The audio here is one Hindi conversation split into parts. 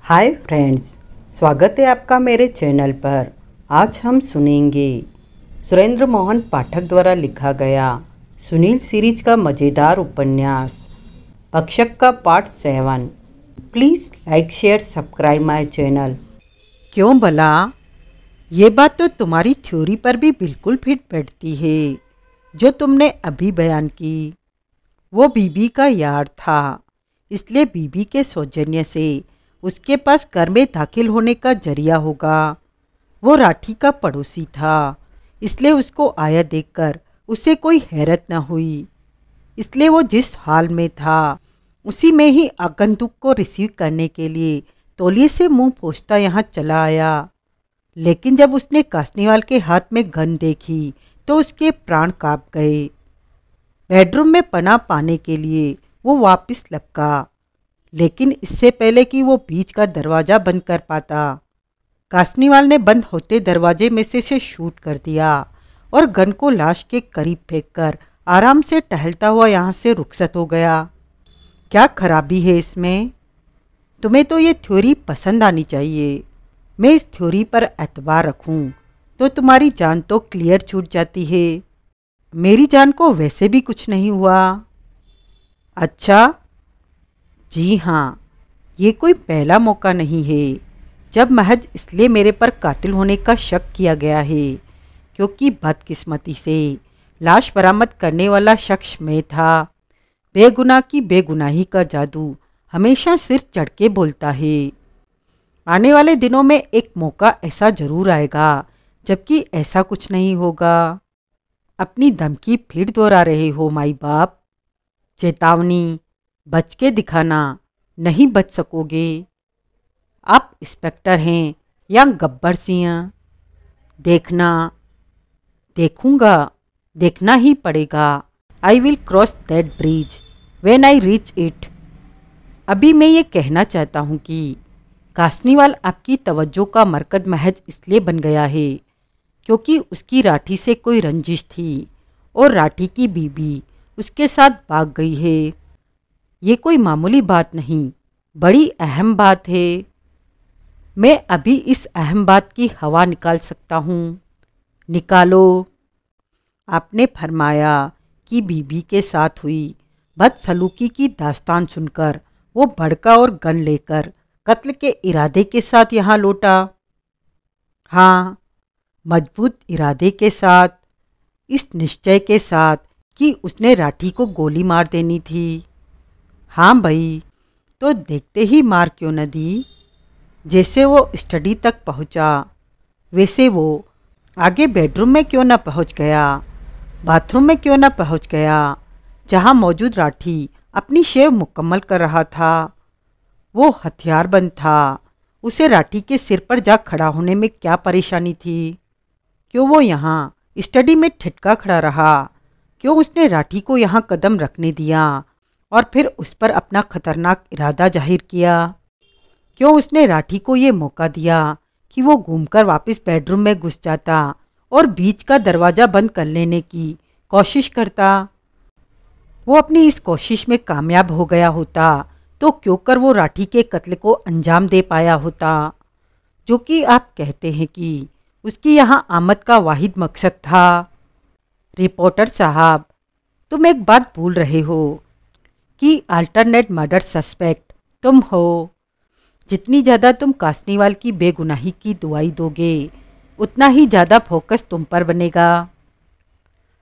हाय फ्रेंड्स, स्वागत है आपका मेरे चैनल पर। आज हम सुनेंगे सुरेंद्र मोहन पाठक द्वारा लिखा गया सुनील सीरीज का मज़ेदार उपन्यास पक्षक का part 7। Please like share subscribe my channel. क्यों भला? ये बात तो तुम्हारी थ्योरी पर भी बिल्कुल फिट बैठती है जो तुमने अभी बयान की। वो बीबी का यार था, इसलिए बीबी के सौजन्य से उसके पास घर में दाखिल होने का जरिया होगा। वो राठी का पड़ोसी था, इसलिए उसको आया देखकर उसे कोई हैरत न हुई। इसलिए वो जिस हाल में था उसी में ही आगंतुक को रिसीव करने के लिए तौलिए से मुंह पोंछता यहाँ चला आया। लेकिन जब उसने कासनीवाल के हाथ में गन देखी तो उसके प्राण कांप गए। बेडरूम में पनाह पाने के लिए वो वापस लपका, लेकिन इससे पहले कि वो बीच का दरवाज़ा बंद कर पाता, कासनीवाल ने बंद होते दरवाजे में से शूट कर दिया और गन को लाश के करीब फेंककर आराम से टहलता हुआ यहाँ से रुखसत हो गया। क्या खराबी है इसमें? तुम्हें तो ये थ्योरी पसंद आनी चाहिए। मैं इस थ्योरी पर एतबार रखूं तो तुम्हारी जान तो क्लियर छूट जाती है। मेरी जान को वैसे भी कुछ नहीं हुआ। अच्छा? जी हाँ, ये कोई पहला मौका नहीं है जब महज इसलिए मेरे पर कातिल होने का शक किया गया है क्योंकि बदकिस्मती से लाश बरामद करने वाला शख्स मैं था। बेगुनाह की बेगुनाही का जादू हमेशा सिर चढ़ के बोलता है। आने वाले दिनों में एक मौका ऐसा जरूर आएगा जबकि ऐसा कुछ नहीं होगा। अपनी धमकी फिर दोहरा रहे हो माई बाप। चेतावनी, बच के दिखाना, नहीं बच सकोगे। आप इंस्पेक्टर हैं या गब्बर सिंह? देखना। देखूंगा, देखना ही पड़ेगा। I will cross that bridge when I reach it. अभी मैं ये कहना चाहता हूँ कि कासनीवाल आपकी तवज्जो का मरकज महज इसलिए बन गया है क्योंकि उसकी राठी से कोई रंजिश थी और राठी की बीबी उसके साथ भाग गई है। ये कोई मामूली बात नहीं, बड़ी अहम बात है। मैं अभी इस अहम बात की हवा निकाल सकता हूँ। निकालो। आपने फरमाया कि बीबी के साथ हुई बदसलूकी की दास्तान सुनकर वो भड़का और गन लेकर कत्ल के इरादे के साथ यहाँ लौटा। हाँ, मजबूत इरादे के साथ, इस निश्चय के साथ कि उसने राठी को गोली मार देनी थी। हाँ भाई, तो देखते ही मार क्यों न दी। जैसे वो स्टडी तक पहुंचा वैसे वो आगे बेडरूम में क्यों न पहुंच गया, बाथरूम में क्यों न पहुंच गया जहां मौजूद राठी अपनी शेव मुकम्मल कर रहा था। वो हथियारबंद था, उसे राठी के सिर पर जा खड़ा होने में क्या परेशानी थी? क्यों वो यहाँ स्टडी में ठिठका खड़ा रहा? क्यों उसने राठी को यहाँ कदम रखने दिया और फिर उस पर अपना खतरनाक इरादा जाहिर किया? क्यों उसने राठी को ये मौका दिया कि वो घूमकर वापस बेडरूम में घुस जाता और बीच का दरवाज़ा बंद कर लेने की कोशिश करता? वो अपनी इस कोशिश में कामयाब हो गया होता तो क्यों कर वो राठी के कत्ल को अंजाम दे पाया होता, जो कि आप कहते हैं कि उसकी यहाँ आमद का वाहिद मकसद था। रिपोर्टर साहब, तुम एक बात भूल रहे हो कि अल्टरनेट मर्डर सस्पेक्ट तुम हो। जितनी ज़्यादा तुम कासनीवाल की बेगुनाही की दुआई दोगे उतना ही ज़्यादा फोकस तुम पर बनेगा।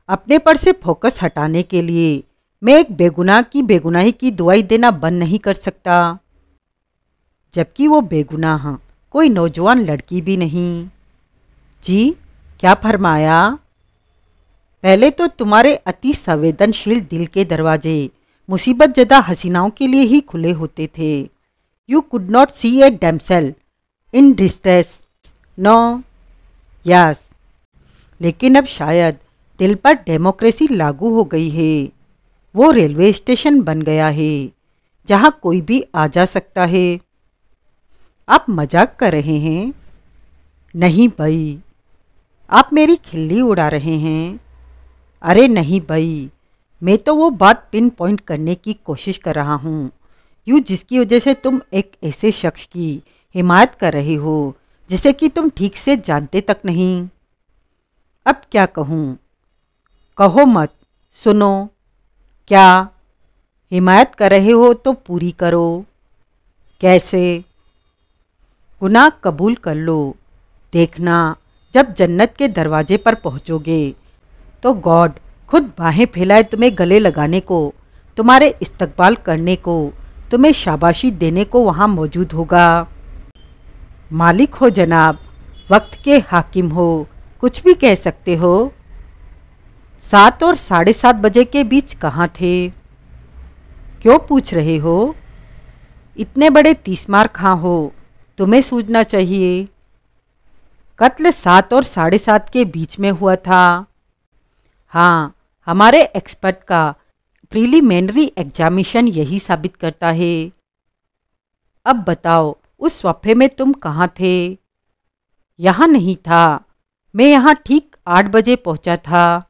अपने पर से फोकस हटाने के लिए मैं एक बेगुनाह की बेगुनाही की दुआई देना बंद नहीं कर सकता, जबकि वो बेगुनाह कोई नौजवान लड़की भी नहीं। जी, क्या फरमाया? पहले तो तुम्हारे अति संवेदनशील दिल के दरवाजे मुसीबत ज़दा हसीनाओं के लिए ही खुले होते थे। You could not see a damsel in distress, no? Yes. लेकिन अब शायद दिल पर डेमोक्रेसी लागू हो गई है। वो रेलवे स्टेशन बन गया है जहाँ कोई भी आ जा सकता है। आप मजाक कर रहे हैं? नहीं भाई, आप मेरी खिल्ली उड़ा रहे हैं। अरे नहीं भाई, मैं तो वो बात पिन पॉइंट करने की कोशिश कर रहा हूँ यूँ जिसकी वजह से तुम एक ऐसे शख्स की हिमायत कर रहे हो जिसे कि तुम ठीक से जानते तक नहीं। अब क्या कहूँ? कहो मत, सुनो। क्या? हिमायत कर रहे हो तो पूरी करो। कैसे? गुनाह कबूल कर लो। देखना, जब जन्नत के दरवाजे पर पहुँचोगे तो गॉड खुद बाहें फैलाए तुम्हें गले लगाने को, तुम्हारे इस्तकबाल करने को, तुम्हें शाबाशी देने को वहाँ मौजूद होगा। मालिक हो जनाब, वक्त के हाकिम हो, कुछ भी कह सकते हो। 7 और 7:30 बजे के बीच कहाँ थे? क्यों पूछ रहे हो? इतने बड़े तीसमार खां हो, तुम्हें सूझना चाहिए। कत्ल 7 और 7:30 के बीच में हुआ था। हाँ, हमारे एक्सपर्ट का प्रीलिमिनरी एग्जामिनेशन यही साबित करता है। अब बताओ, उस वफ़े में तुम कहाँ थे? यहाँ नहीं था, मैं यहाँ ठीक 8 बजे पहुँचा था।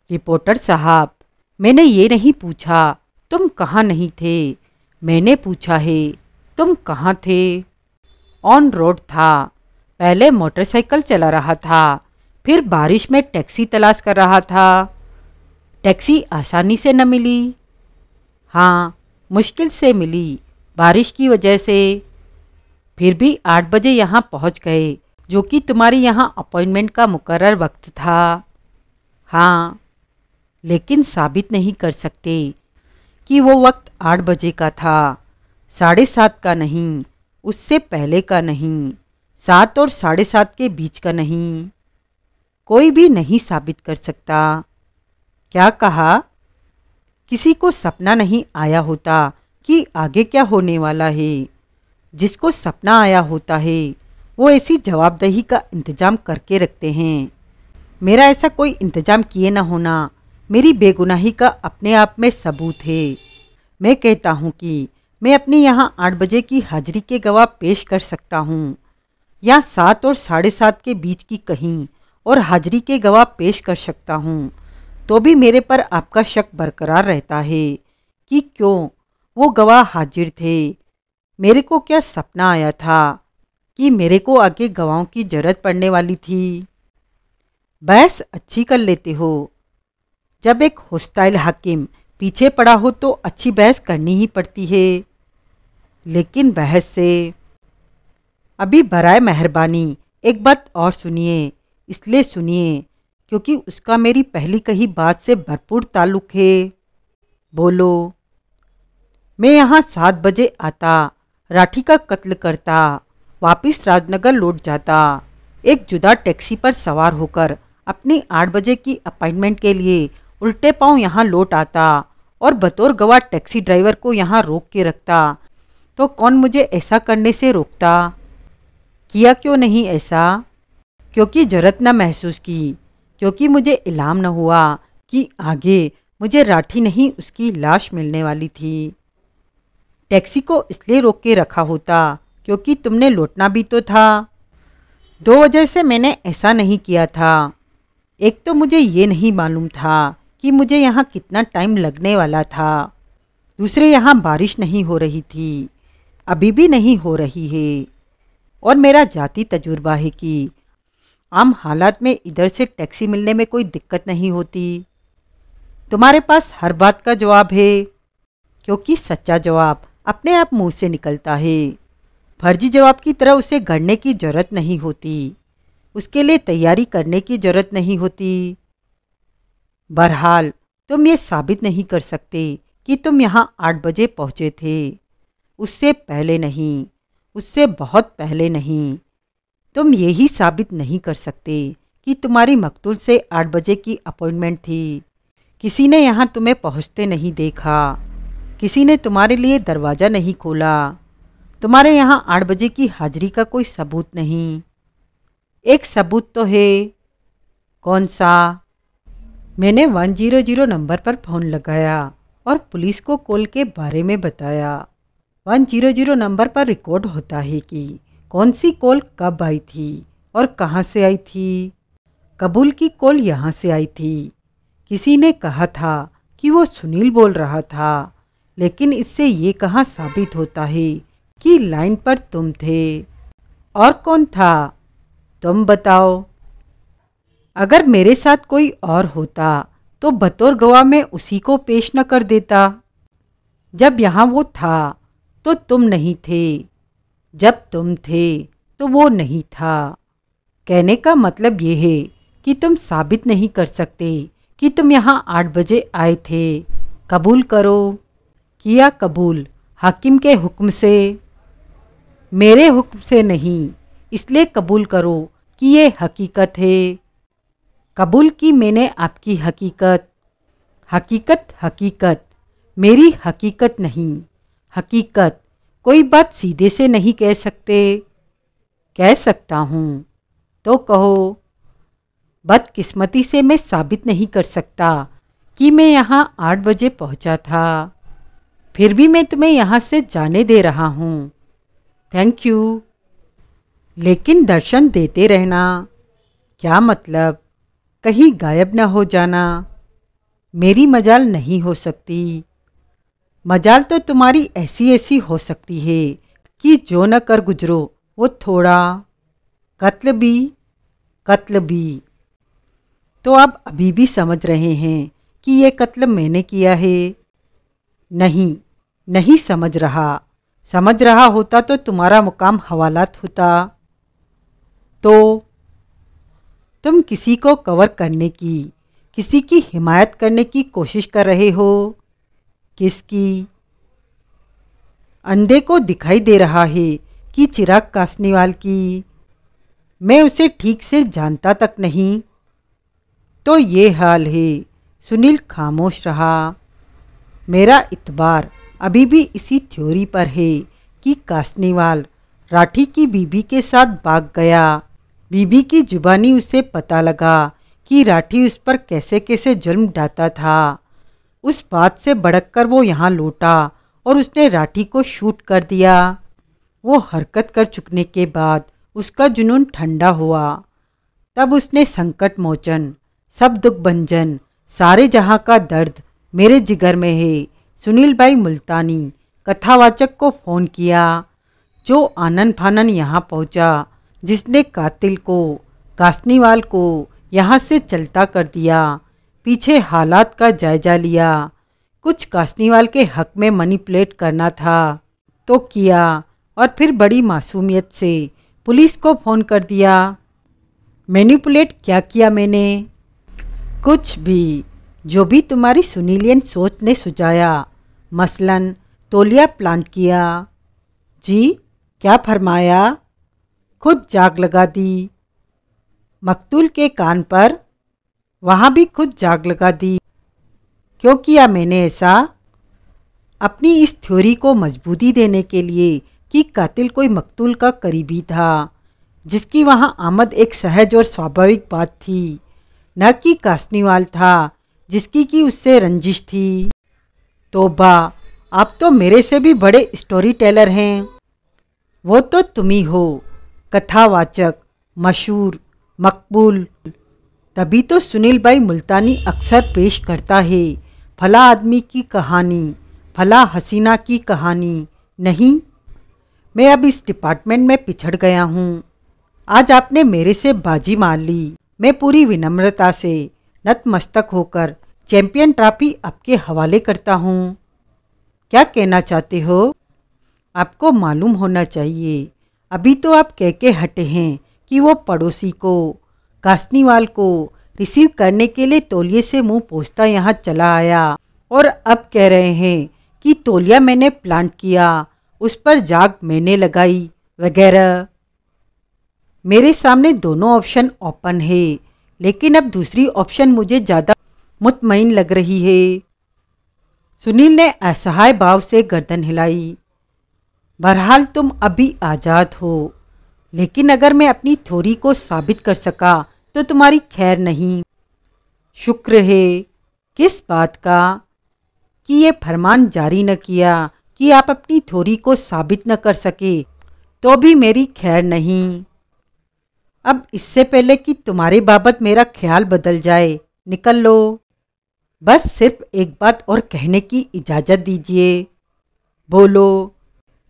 रिपोर्टर साहब, मैंने ये नहीं पूछा तुम कहाँ नहीं थे, मैंने पूछा है तुम कहाँ थे। ऑन रोड था, पहले मोटरसाइकिल चला रहा था, फिर बारिश में टैक्सी तलाश कर रहा था। टैक्सी आसानी से न मिली। हाँ, मुश्किल से मिली, बारिश की वजह से। फिर भी 8 बजे यहाँ पहुँच गए, जो कि तुम्हारी यहाँ अपॉइंटमेंट का मुकर्रर वक्त था। हाँ, लेकिन साबित नहीं कर सकते कि वो वक्त 8 बजे का था, 7:30 का नहीं, उससे पहले का नहीं, 7 और 7:30 के बीच का नहीं। कोई भी नहीं साबित कर सकता। क्या कहा? किसी को सपना नहीं आया होता कि आगे क्या होने वाला है। जिसको सपना आया होता है वो ऐसी जवाबदेही का इंतजाम करके रखते हैं। मेरा ऐसा कोई इंतजाम किए न होना मेरी बेगुनाही का अपने आप में सबूत है। मैं कहता हूँ कि मैं अपनी यहाँ 8 बजे की हाजिरी के गवाह पेश कर सकता हूँ, या 7 और 7:30 के बीच की कहीं और हाजिरी के गवाह पेश कर सकता हूँ, तो भी मेरे पर आपका शक बरकरार रहता है कि क्यों वो गवाह हाजिर थे। मेरे को क्या सपना आया था कि मेरे को आगे गवाहों की जरूरत पड़ने वाली थी। बहस अच्छी कर लेते हो। जब एक होस्टाइल हाकिम पीछे पड़ा हो तो अच्छी बहस करनी ही पड़ती है। लेकिन बहस से अभी बराए मेहरबानी एक बात और सुनिए। इसलिए सुनिए क्योंकि उसका मेरी पहली कही बात से भरपूर ताल्लुक है। बोलो। मैं यहाँ 7 बजे आता, राठी का कत्ल करता, वापिस राजनगर लौट जाता, एक जुदा टैक्सी पर सवार होकर अपनी 8 बजे की अपॉइंटमेंट के लिए उल्टे पांव यहाँ लौट आता और बतौर गवाह टैक्सी ड्राइवर को यहाँ रोक के रखता, तो कौन मुझे ऐसा करने से रोकता? किया क्यों नहीं ऐसा? क्योंकि जरूरत न महसूस की, क्योंकि मुझे इल्हाम न हुआ कि आगे मुझे राठी नहीं उसकी लाश मिलने वाली थी। टैक्सी को इसलिए रोक के रखा होता क्योंकि तुमने लौटना भी तो था। 2 वजह से मैंने ऐसा नहीं किया था। एक तो मुझे ये नहीं मालूम था कि मुझे यहाँ कितना टाइम लगने वाला था। दूसरे, यहाँ बारिश नहीं हो रही थी, अभी भी नहीं हो रही है। और मेरा जाती तजुर्बा है कि आम हालात में इधर से टैक्सी मिलने में कोई दिक्कत नहीं होती। तुम्हारे पास हर बात का जवाब है, क्योंकि सच्चा जवाब अपने आप मुंह से निकलता है। फर्जी जवाब की तरह उसे गढ़ने की जरूरत नहीं होती, उसके लिए तैयारी करने की जरूरत नहीं होती। बहरहाल तुम ये साबित नहीं कर सकते कि तुम यहाँ 8 बजे पहुँचे थे। उससे पहले नहीं, उससे बहुत पहले नहीं। तुम यही साबित नहीं कर सकते कि तुम्हारी मकतूल से 8 बजे की अपॉइंटमेंट थी। किसी ने यहाँ तुम्हें पहुँचते नहीं देखा, किसी ने तुम्हारे लिए दरवाज़ा नहीं खोला। तुम्हारे यहाँ 8 बजे की हाजिरी का कोई सबूत नहीं। एक सबूत तो है। कौन सा? मैंने 100 नंबर पर फ़ोन लगाया और पुलिस को कॉल के बारे में बताया। 100 नंबर पर रिकॉर्ड होता है कि कौन सी कॉल कब आई थी और कहाँ से आई थी। कबूल की कॉल यहाँ से आई थी। किसी ने कहा था कि वो सुनील बोल रहा था, लेकिन इससे ये कहाँ साबित होता है कि लाइन पर तुम थे। और कौन था, तुम बताओ। अगर मेरे साथ कोई और होता तो बतौर गवाह मैं उसी को पेश न कर देता। जब यहाँ वो था तो तुम नहीं थे, जब तुम थे तो वो नहीं था। कहने का मतलब ये है कि तुम साबित नहीं कर सकते कि तुम यहाँ 8 बजे आए थे। कबूल करो। किया कबूल, हाकिम के हुक्म से। मेरे हुक्म से नहीं, इसलिए कबूल करो कि ये हकीकत है। कबूल की मैंने आपकी हकीकत। हकीकत हकीकत, मेरी हकीकत नहीं। हकीकत कोई बात सीधे से नहीं कह सकते। कह सकता हूँ, तो कहो। बदकिस्मती से मैं साबित नहीं कर सकता कि मैं यहाँ 8 बजे पहुँचा था। फिर भी मैं तुम्हें यहाँ से जाने दे रहा हूँ। Thank you. लेकिन दर्शन देते रहना। क्या मतलब, कहीं गायब न हो जाना। मेरी मजाल नहीं हो सकती। मजाल तो तुम्हारी ऐसी ऐसी हो सकती है कि जो न कर गुजरो वो थोड़ा। कत्ल भी, कत्ल भी। तो आप अभी भी समझ रहे हैं कि ये कत्ल मैंने किया है। नहीं, नहीं समझ रहा। समझ रहा होता तो तुम्हारा मुकाम हवालात होता। तो तुम किसी को कवर करने की, किसी की हिमायत करने की कोशिश कर रहे हो। किसकी? अंधे को दिखाई दे रहा है कि चिराग कासनीवाल की। मैं उसे ठीक से जानता तक नहीं। तो ये हाल है। सुनील खामोश रहा। मेरा इतबार अभी भी इसी थ्योरी पर है कि कासनीवाल राठी की बीबी के साथ भाग गया। बीबी की जुबानी उसे पता लगा कि राठी उस पर कैसे कैसे जुल्म ढाता था। उस बात से भड़ककर वो यहाँ लौटा और उसने राठी को शूट कर दिया। वो हरकत कर चुकने के बाद उसका जुनून ठंडा हुआ। तब उसने संकट मोचन, सब दुख भंजन, सारे जहाँ का दर्द मेरे जिगर में है, सुनील भाई मुल्तानी कथावाचक को फ़ोन किया, जो आनन फानन यहाँ पहुँचा, जिसने कातिल को, कासनीवाल को यहाँ से चलता कर दिया। पीछे हालात का जायजा लिया। कुछ कासनीवाल के हक में मनीपुलेट करना था तो किया, और फिर बड़ी मासूमियत से पुलिस को फ़ोन कर दिया। मैनिपुलेट क्या किया मैंने? कुछ भी, जो भी तुम्हारी सुनीलियन सोच ने सुझाया। मसलन तौलिया प्लांट किया। जी, क्या फरमाया? खुद जाग लगा दी। मकतूल के कान पर? वहाँ भी खुद जाग लगा दी। क्यों किया मैंने ऐसा? अपनी इस थ्योरी को मजबूती देने के लिए कि कातिल कोई मकतूल का करीबी था, जिसकी वहाँ आमद एक सहज और स्वाभाविक बात थी, न कि कासनीवाल था जिसकी कि उससे रंजिश थी। तौबा, आप तो मेरे से भी बड़े स्टोरी टेलर हैं। वो तो तुम ही हो, कथावाचक, मशहूर, मकबूल। तभी तो सुनील भाई मुल्तानी अक्सर पेश करता है फला आदमी की कहानी, फला हसीना की कहानी। नहीं, मैं अब इस डिपार्टमेंट में पिछड़ गया हूँ। आज आपने मेरे से बाजी मार ली। मैं पूरी विनम्रता से नतमस्तक होकर चैंपियन ट्रॉफी आपके हवाले करता हूँ। क्या कहना चाहते हो? आपको मालूम होना चाहिए, अभी तो आप कह के हटे हैं कि वो पड़ोसी को, कासनीवाल को रिसीव करने के लिए तौलिए से मुंह पोंछता यहाँ चला आया, और अब कह रहे हैं कि तौलिया मैंने प्लांट किया, उस पर जाग मैंने लगाई, वगैरह। मेरे सामने दोनों ऑप्शन ओपन है, लेकिन अब दूसरी ऑप्शन मुझे ज़्यादा मुतमईन लग रही है। सुनील ने असहाय भाव से गर्दन हिलाई। बहरहाल तुम अभी आज़ाद हो, लेकिन अगर मैं अपनी थ्योरी को साबित कर सका तो तुम्हारी खैर नहीं। शुक्र है। किस बात का? कि ये फरमान जारी न किया कि आप अपनी थ्योरी को साबित न कर सके तो भी मेरी खैर नहीं। अब इससे पहले कि तुम्हारे बाबत मेरा ख्याल बदल जाए, निकल लो। बस सिर्फ एक बात और कहने की इजाज़त दीजिए। बोलो।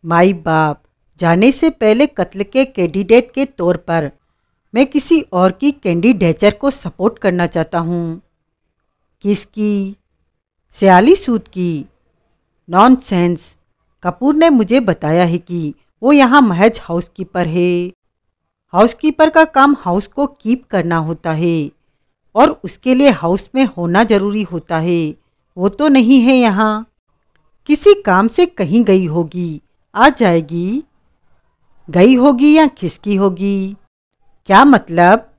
माई बाप, जाने से पहले कत्ल के कैंडिडेट के तौर पर मैं किसी और की कैंडिडेचर को सपोर्ट करना चाहता हूँ। किसकी? सयाली सूद की। नॉनसेंस। कपूर ने मुझे बताया है कि वो यहाँ महज हाउसकीपर है। हाउसकीपर का काम हाउस को कीप करना होता है और उसके लिए हाउस में होना ज़रूरी होता है। वो तो नहीं है यहाँ। किसी काम से कहीं गई होगी, आ जाएगी। गई होगी या खिसकी होगी? क्या मतलब?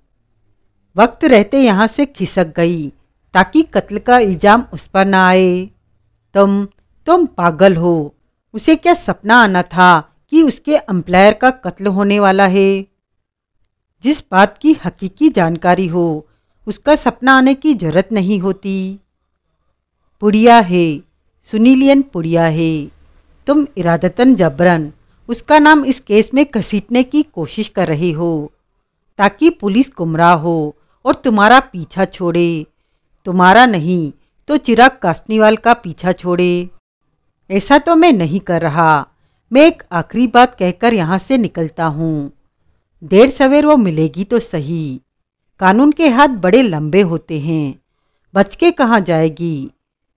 वक्त रहते यहाँ से खिसक गई ताकि कत्ल का इल्ज़ाम उस पर ना आए। तुम पागल हो। उसे क्या सपना आना था कि उसके एम्प्लॉयर का कत्ल होने वाला है? जिस बात की हकीकी जानकारी हो उसका सपना आने की जरूरत नहीं होती। पुड़िया है, सुनीलियन पुड़िया है। तुम इरादतन जबरन उसका नाम इस केस में घसीटने की कोशिश कर रहे हो ताकि पुलिस गुमराह हो और तुम्हारा पीछा छोड़े। तुम्हारा नहीं तो चिराग कासनीवाल का पीछा छोड़े। ऐसा तो मैं नहीं कर रहा। मैं एक आखिरी बात कहकर यहाँ से निकलता हूँ। देर सवेर वो मिलेगी तो सही। कानून के हाथ बड़े लंबे होते हैं, बच के कहाँ जाएगी।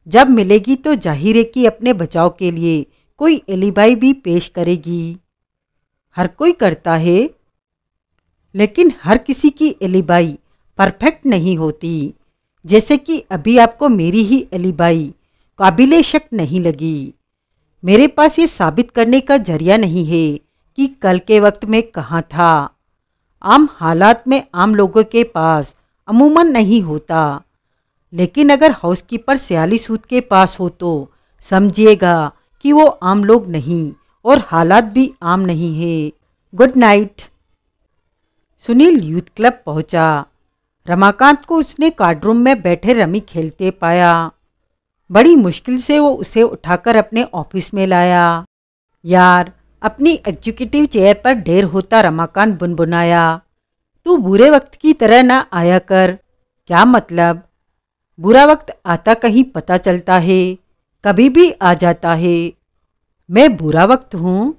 जब मिलेगी तो जाहिर है कि अपने बचाव के लिए कोई एलिबाई भी पेश करेगी। हर कोई करता है, लेकिन हर किसी की एलिबाई परफेक्ट नहीं होती। जैसे कि अभी आपको मेरी ही एलिबाई काबिले शक नहीं लगी। मेरे पास ये साबित करने का जरिया नहीं है कि कल के वक्त में कहाँ था। आम हालात में आम लोगों के पास अमूमन नहीं होता, लेकिन अगर हाउसकीपर सयाली सूद के पास हो तो समझिएगा कि वो आम लोग नहीं और हालात भी आम नहीं है। Good night. Sunil youth club पहुंचा। रमाकांत को उसने कार्डरूम में बैठे रमी खेलते पाया। बड़ी मुश्किल से वो उसे उठाकर अपने ऑफिस में लाया। यार, अपनी एग्जीक्यूटिव चेयर पर ढेर होता रमाकांत बुनबुनाया। तू बुरे वक्त की तरह ना आया कर। क्या मतलब? बुरा वक्त आता कहीं पता चलता है, कभी भी आ जाता है। मैं बुरा वक्त हूँ?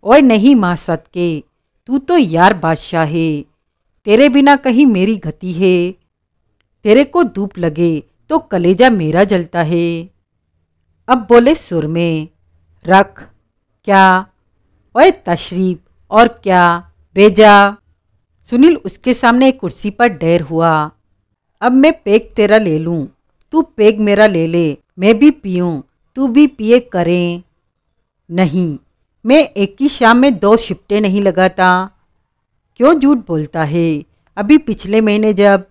ओए नहीं माँ सदके, तू तो यार बादशाह है। तेरे बिना कहीं मेरी गति है। तेरे को धूप लगे तो कलेजा मेरा जलता है। अब बोले सुर में, रख। क्या? ओए तशरीफ। और क्या? भेजा। सुनील उसके सामने एक कुर्सी पर ढेर हुआ। अब मैं पेग तेरा ले लूं, तू पेग मेरा ले ले। मैं भी पीऊं, तू भी पिए करें। नहीं, मैं एक ही शाम में 2 शिफ्टें नहीं लगाता। क्यों झूठ बोलता है? अभी पिछले महीने जब।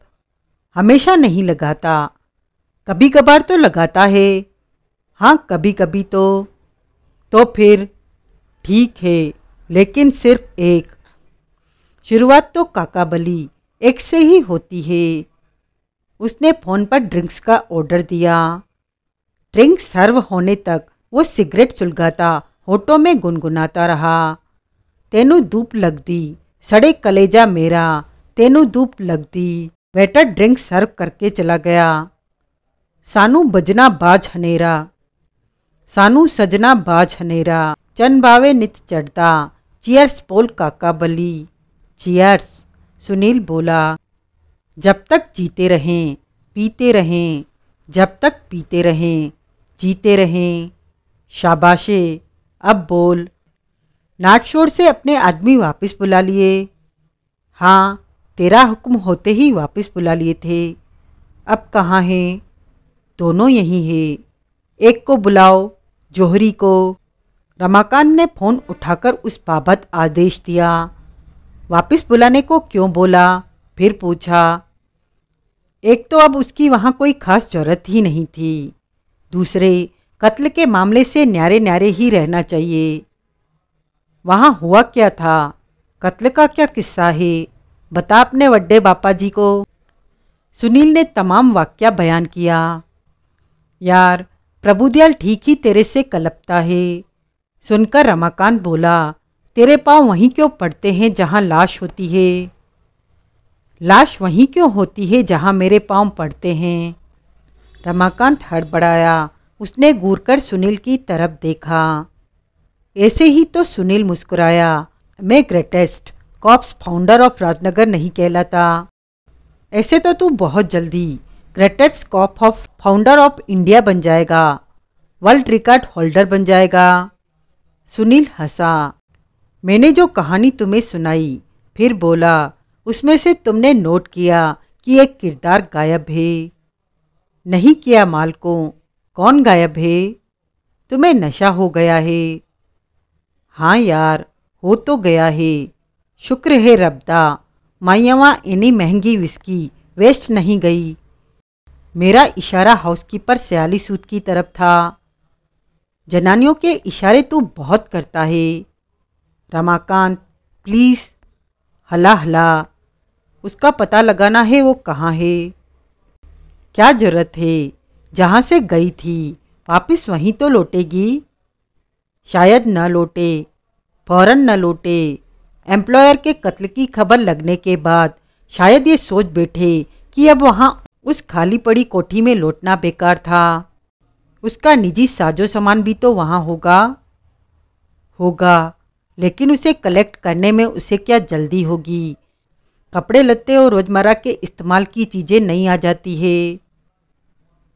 हमेशा नहीं लगाता, कभी कभार तो लगाता है। हाँ, कभी कभी तो फिर ठीक है, लेकिन सिर्फ एक। शुरुआत तो काका बली एक से ही होती है। उसने फ़ोन पर ड्रिंक्स का ऑर्डर दिया। ड्रिंक सर्व होने तक वो सिगरेट सुलगाता होठों में गुनगुनाता रहा। तेनू धूप लगदी, सड़े कलेजा मेरा, तेनू धूप लगदी। वेटर ड्रिंक सर्व करके चला गया। सानू बजना बाज हनेरा, सानू सजना बाज हनेरा, चन भावे नित चढ़ता। चीयर्स पोल काका बली। चीयर्स, सुनील बोला। जब तक जीते रहें, पीते रहें, जब तक पीते रहें, जीते रहें। शाबाशे, अब बोल। नाट शोर से अपने आदमी वापस बुला लिए? हाँ, तेरा हुक्म होते ही वापस बुला लिए थे। अब कहाँ हैं? दोनों यहीं हैं। एक को बुलाओ, जौहरी को। रमाकांत ने फ़ोन उठाकर उस बाबत आदेश दिया। वापस बुलाने को क्यों बोला? फिर पूछा। एक तो अब उसकी वहाँ कोई खास जरूरत ही नहीं थी। दूसरे, कत्ल के मामले से न्यारे न्यारे ही रहना चाहिए। वहाँ हुआ क्या था? कत्ल का क्या किस्सा है? बता अपने वड्डे बापा जी को। सुनील ने तमाम वाक्या बयान किया। यार, प्रभुदयाल ठीक ही तेरे से कलपता है। सुनकर रमाकांत बोला, तेरे पाँव वहीं क्यों पड़ते हैं जहाँ लाश होती है? लाश वहीं क्यों होती है जहाँ मेरे पाँव पड़ते हैं? रमाकांत हड़बड़ाया। उसने घूरकर सुनील की तरफ देखा। ऐसे ही तो सुनील मुस्कुराया। मैं greatest cops founder of Rajnagar नहीं कहलाता। ऐसे तो तू बहुत जल्दी greatest cop of founder of India बन जाएगा, वर्ल्ड रिकॉर्ड होल्डर बन जाएगा। सुनील हंसा। मैंने जो कहानी तुम्हें सुनाई, फिर बोला, उसमें से तुमने नोट किया कि एक किरदार गायब है। नहीं किया मालको। कौन गायब है? तुम्हें नशा हो गया है। हाँ यार, हो तो गया है। शुक्र है रब्दा, माइयावा इतनी महंगी विस्की वेस्ट नहीं गई। मेरा इशारा हाउसकीपर सयाली सूद की तरफ था। जनानियों के इशारे तू बहुत करता है। रमाकांत प्लीज़। हला हला। उसका पता लगाना है वो कहाँ है। क्या जरूरत है? जहाँ से गई थी वापस वहीं तो लौटेगी। शायद न लौटे, फौरन न लौटे। एम्प्लॉयर के कत्ल की खबर लगने के बाद शायद ये सोच बैठे कि अब वहाँ उस खाली पड़ी कोठी में लौटना बेकार था। उसका निजी साजो सामान भी तो वहाँ होगा, लेकिन उसे कलेक्ट करने में उसे क्या जल्दी होगी। कपड़े लत्ते और रोज़मर्रा के इस्तेमाल की चीज़ें नहीं आ जाती है।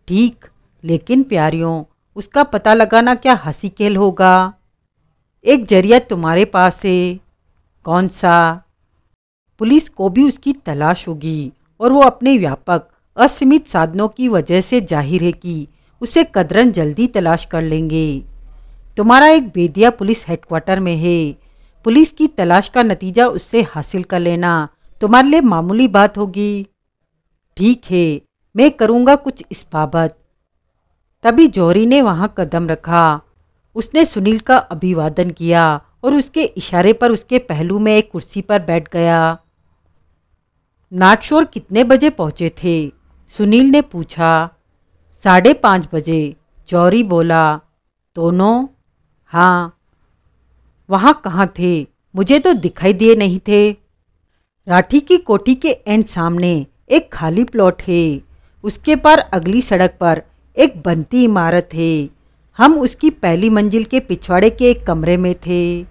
ठीक, लेकिन प्यारियों, उसका पता लगाना क्या हंसी खेल होगा। एक जरिया तुम्हारे पास है। कौन सा? पुलिस को भी उसकी तलाश होगी और वो अपने व्यापक असीमित साधनों की वजह से जाहिर है कि उसे कदरन जल्दी तलाश कर लेंगे। तुम्हारा एक बेदिया पुलिस हेडक्वार्टर में है। पुलिस की तलाश का नतीजा उससे हासिल कर लेना तुम्हारे लिए मामूली बात होगी। ठीक है, मैं करूँगा कुछ इस बाबत। तभी जौहरी ने वहाँ कदम रखा। उसने सुनील का अभिवादन किया और उसके इशारे पर उसके पहलू में एक कुर्सी पर बैठ गया। नाटशोर कितने बजे पहुँचे थे? सुनील ने पूछा। 5:30 बजे, जौहरी बोला। दोनों? हाँ। वहाँ कहाँ थे? मुझे तो दिखाई दिए नहीं थे। राठी की कोठी के एंड सामने एक खाली प्लॉट है। उसके पार अगली सड़क पर एक बनती इमारत है। हम उसकी पहली मंजिल के पिछवाड़े के एक कमरे में थे,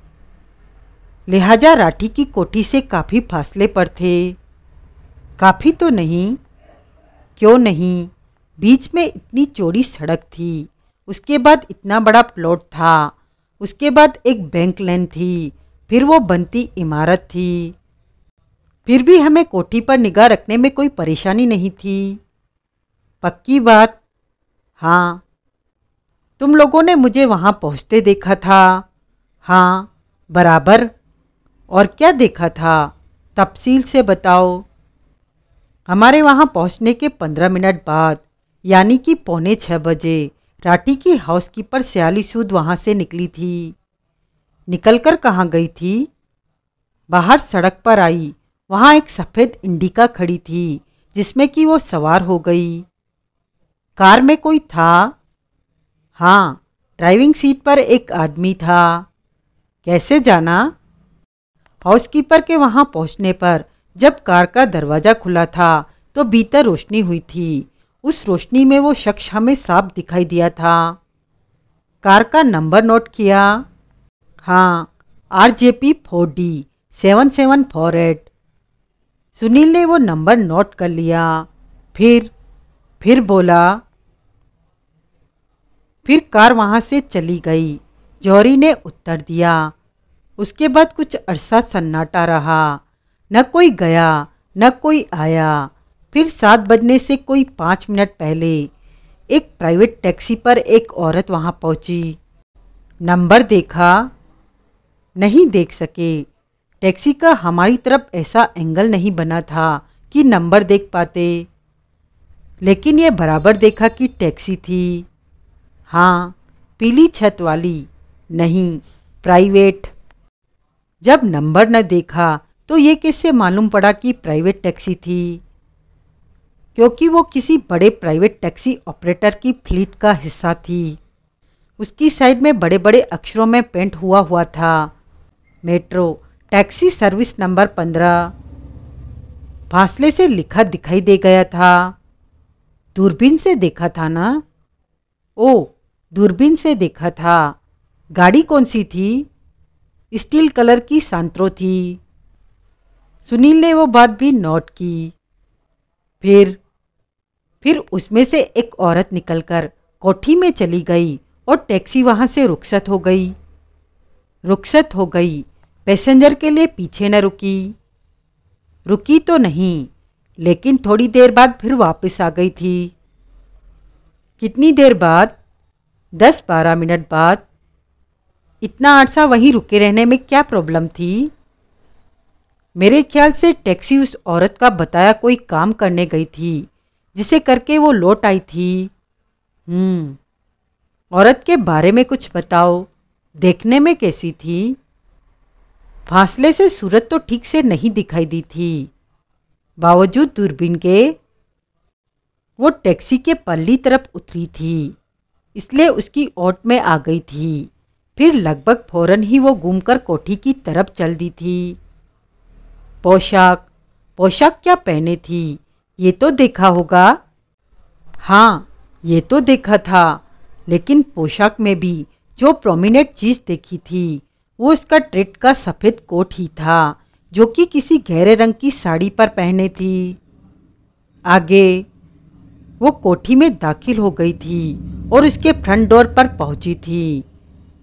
लिहाजा राठी की कोठी से काफ़ी फासले पर थे। काफ़ी तो नहीं। क्यों नहीं? बीच में इतनी चौड़ी सड़क थी, उसके बाद इतना बड़ा प्लॉट था, उसके बाद एक बैंक लेन थी, फिर वो बनती इमारत थी। फिर भी हमें कोठी पर निगाह रखने में कोई परेशानी नहीं थी। पक्की बात? हाँ। तुम लोगों ने मुझे वहाँ पहुँचते देखा था? हाँ, बराबर। और क्या देखा था? तफसील से बताओ। हमारे वहाँ पहुँचने के 15 मिनट बाद, यानी कि 5:45 बजे, राठी की हाउसकीपर सयाली सूद वहाँ से निकली थी। निकलकर कहाँ गई थी? बाहर सड़क पर आई। वहाँ एक सफ़ेद इंडिका खड़ी थी जिसमें कि वो सवार हो गई। कार में कोई था? हाँ, ड्राइविंग सीट पर एक आदमी था। कैसे जाना? हाउसकीपर के वहाँ पहुँचने पर जब कार का दरवाज़ा खुला था तो भीतर रोशनी हुई थी। उस रोशनी में वो शख्स हमें साफ दिखाई दिया था। कार का नंबर नोट किया? हाँ, RJP 4D 7748। सुनील ने वो नंबर नोट कर लिया। फिर बोला। फिर कार वहाँ से चली गई, जौहरी ने उत्तर दिया। उसके बाद कुछ अरसा सन्नाटा रहा। न कोई गया न कोई आया। फिर 7 बजने से कोई 5 मिनट पहले एक प्राइवेट टैक्सी पर एक औरत वहाँ पहुँची। नंबर देखा? नहीं देख सके। टैक्सी का हमारी तरफ ऐसा एंगल नहीं बना था कि नंबर देख पाते, लेकिन ये बराबर देखा कि टैक्सी थी। हाँ, पीली छत वाली। नहीं, प्राइवेट। जब नंबर न देखा तो ये कैसे मालूम पड़ा कि प्राइवेट टैक्सी थी? क्योंकि वो किसी बड़े प्राइवेट टैक्सी ऑपरेटर की फ्लीट का हिस्सा थी। उसकी साइड में बड़े बड़े अक्षरों में पेंट हुआ था, मेट्रो टैक्सी सर्विस नंबर 15। फासले से लिखा दिखाई दे गया था। दूरबीन से देखा था ना? ओ, दूरबीन से देखा था। गाड़ी कौन सी थी? स्टील कलर की सांत्रो थी। सुनील ने वो बात भी नोट की। फिर उसमें से एक औरत निकलकर कोठी में चली गई और टैक्सी वहां से रुखसत हो गई। पैसेंजर के लिए पीछे न रुकी तो नहीं, लेकिन थोड़ी देर बाद फिर वापस आ गई थी। कितनी देर बाद? 10-12 मिनट बाद। इतना अरसा वहीं रुके रहने में क्या प्रॉब्लम थी? मेरे ख्याल से टैक्सी उस औरत का बताया कोई काम करने गई थी, जिसे करके वो लौट आई थी। औरत के बारे में कुछ बताओ। देखने में कैसी थी? फासले से सूरत तो ठीक से नहीं दिखाई दी थी। बावजूद दूरबीन के वो टैक्सी के पल्ली तरफ उतरी थी, इसलिए उसकी ओट में आ गई थी। फिर लगभग फौरन ही वो घूमकर कोठी की तरफ चल दी थी। पोशाक क्या पहने थी, ये तो देखा होगा? हाँ, ये तो देखा था, लेकिन पोशाक में भी जो प्रोमिनेंट चीज देखी थी वो उसका ट्रेड का सफ़ेद कोट ही था, जो कि किसी गहरे रंग की साड़ी पर पहने थी। आगे वो कोठी में दाखिल हो गई थी और उसके फ्रंट डोर पर पहुंची थी।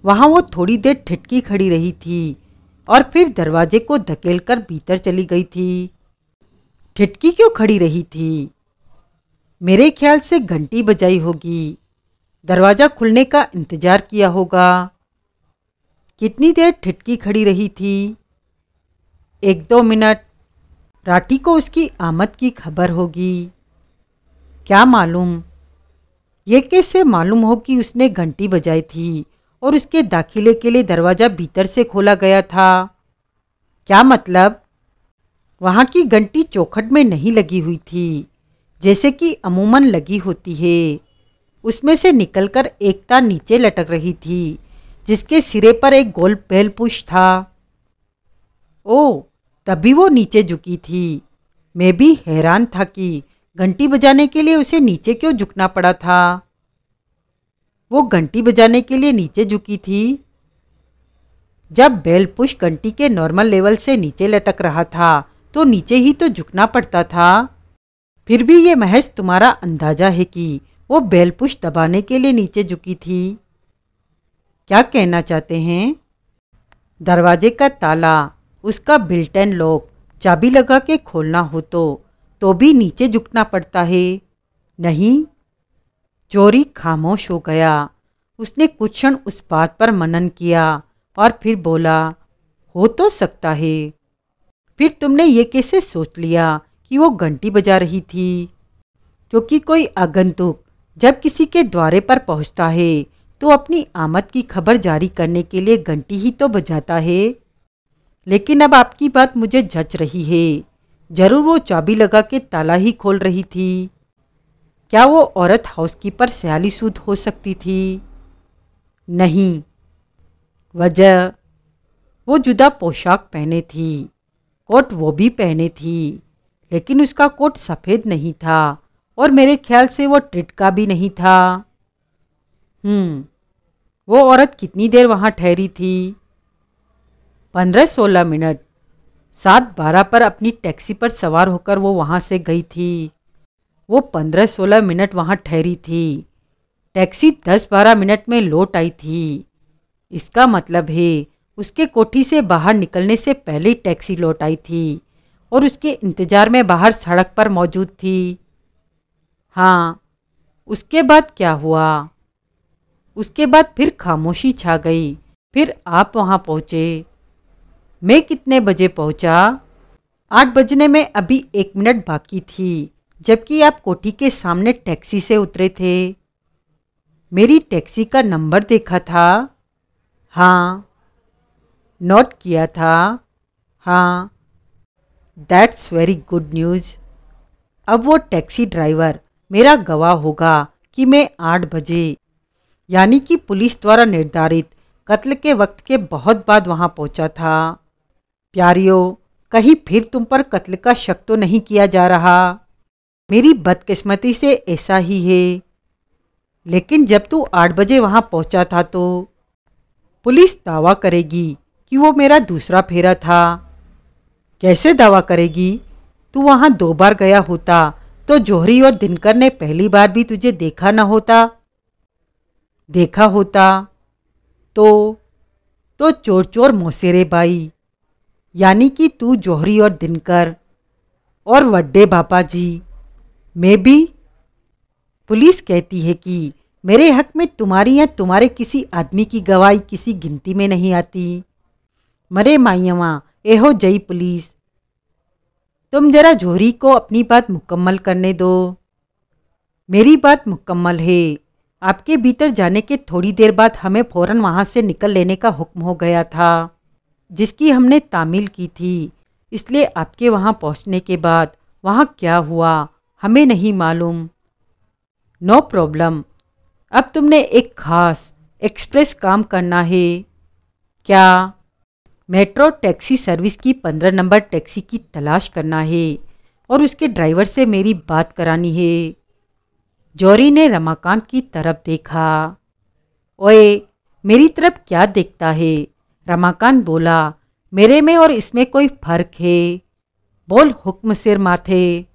वहां वो थोड़ी देर ठिठकी खड़ी रही थी और फिर दरवाजे को धकेलकर भीतर चली गई थी। ठिठकी क्यों खड़ी रही थी? मेरे ख्याल से घंटी बजाई होगी, दरवाजा खुलने का इंतजार किया होगा। कितनी देर ठिठकी खड़ी रही थी? 1-2 मिनट। राठी को उसकी आमद की खबर होगी। क्या मालूम? ये कैसे मालूम हो कि उसने घंटी बजाई थी और उसके दाखिले के लिए दरवाजा भीतर से खोला गया था? क्या मतलब? वहां की घंटी चौखट में नहीं लगी हुई थी, जैसे कि अमूमन लगी होती है। उसमें से निकलकर एक तार नीचे लटक रही थी, जिसके सिरे पर एक गोल पहलपुश था। ओ, तभी वो नीचे झुकी थी। मैं भी हैरान था कि घंटी बजाने के लिए उसे नीचे क्यों झुकना पड़ा था। वो घंटी बजाने के लिए नीचे झुकी थी जब बेल पुश घंटी के नॉर्मल लेवल से नीचे लटक रहा था, तो नीचे ही तो झुकना पड़ता था। फिर भी ये महज तुम्हारा अंदाजा है कि वो बेल पुश दबाने के लिए नीचे झुकी थी। क्या कहना चाहते हैं? दरवाजे का ताला, उसका बिल्ट इन लॉक चाबी लगा के खोलना हो तो भी नीचे झुकना पड़ता है, नहीं? चोरी खामोश हो गया। उसने कुछ क्षण उस बात पर मनन किया और फिर बोला, हो तो सकता है। फिर तुमने ये कैसे सोच लिया कि वो घंटी बजा रही थी? क्योंकि कोई आगंतुक जब किसी के द्वारे पर पहुंचता है तो अपनी आमद की खबर जारी करने के लिए घंटी ही तो बजाता है। लेकिन अब आपकी बात मुझे जच रही है। जरूर वो चाबी लगा के ताला ही खोल रही थी। क्या वो औरत हाउसकीपर सयाली सूद हो सकती थी? नहीं। वजह? वो जुदा पोशाक पहने थी, कोट वो भी पहने थी, लेकिन उसका कोट सफ़ेद नहीं था और मेरे ख्याल से वो ट्रिट का भी नहीं था। वो औरत कितनी देर वहाँ ठहरी थी? 15-16 मिनट। 7:12 पर अपनी टैक्सी पर सवार होकर वो वहाँ से गई थी। वो 15-16 मिनट वहाँ ठहरी थी। टैक्सी 10-12 मिनट में लौट आई थी। इसका मतलब है उसके कोठी से बाहर निकलने से पहले टैक्सी लौट आई थी और उसके इंतजार में बाहर सड़क पर मौजूद थी। हाँ, उसके बाद क्या हुआ? उसके बाद फिर खामोशी छा गई। फिर आप वहाँ पहुँचे। मैं कितने बजे पहुँचा? 8 बजने में अभी 1 मिनट बाकी थी, जबकि आप कोठी के सामने टैक्सी से उतरे थे। मेरी टैक्सी का नंबर देखा था? हाँ। नोट किया था? हाँ। That's very good news. अब वो टैक्सी ड्राइवर मेरा गवाह होगा कि मैं 8 बजे, यानी कि पुलिस द्वारा निर्धारित कत्ल के वक्त के बहुत बाद वहाँ पहुँचा था। प्यारियों, कहीं फिर तुम पर कत्ल का शक तो नहीं किया जा रहा? मेरी बदकिस्मती से ऐसा ही है। लेकिन जब तू 8 बजे वहाँ पहुँचा था तो पुलिस दावा करेगी कि वो मेरा दूसरा फेरा था। कैसे दावा करेगी? तू वहाँ 2 बार गया होता तो जौहरी और दिनकर ने पहली बार भी तुझे देखा न होता। देखा होता तो चोर चोर मौसेरे बाई, यानी कि तू, जौहरी और दिनकर और वड्डे बापा जी, मैं भी। पुलिस कहती है कि मेरे हक में तुम्हारी या तुम्हारे किसी आदमी की गवाही किसी गिनती में नहीं आती। मरे माइयवा एहो जई पुलिस, तुम जरा जौहरी को अपनी बात मुकम्मल करने दो। मेरी बात मुकम्मल है। आपके भीतर जाने के थोड़ी देर बाद हमें फ़ौरन वहाँ से निकल लेने का हुक्म हो गया था, जिसकी हमने तामील की थी। इसलिए आपके वहाँ पहुँचने के बाद वहाँ क्या हुआ हमें नहीं मालूम। No problem. अब तुमने एक ख़ास एक्सप्रेस काम करना है। क्या? मेट्रो टैक्सी सर्विस की 15 नंबर टैक्सी की तलाश करना है और उसके ड्राइवर से मेरी बात करानी है। जौहरी ने रमाकांत की तरफ देखा। ओए, मेरी तरफ क्या देखता है? रमाकांत बोला। मेरे में और इसमें कोई फ़र्क है? बोल हुक्म सिर माथे।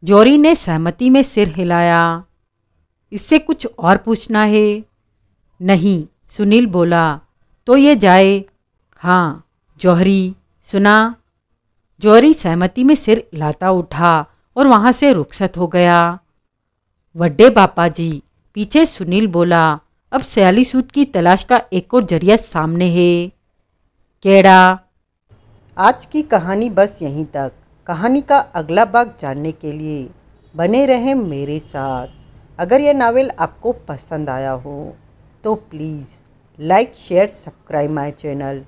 जौहरी ने सहमति में सिर हिलाया। इससे कुछ और पूछना है? नहीं, सुनील बोला। तो ये जाए? हाँ। जौहरी सुना? जौहरी सहमति में सिर हिलाता उठा और वहाँ से रुखसत हो गया। वड्डे बापा जी, पीछे सुनील बोला। अब सयाली सूद की तलाश का एक और जरिया सामने है। केड़ा? आज की कहानी बस यहीं तक। कहानी का अगला भाग जानने के लिए बने रहें मेरे साथ। अगर यह नावल आपको पसंद आया हो तो please like share subscribe my channel.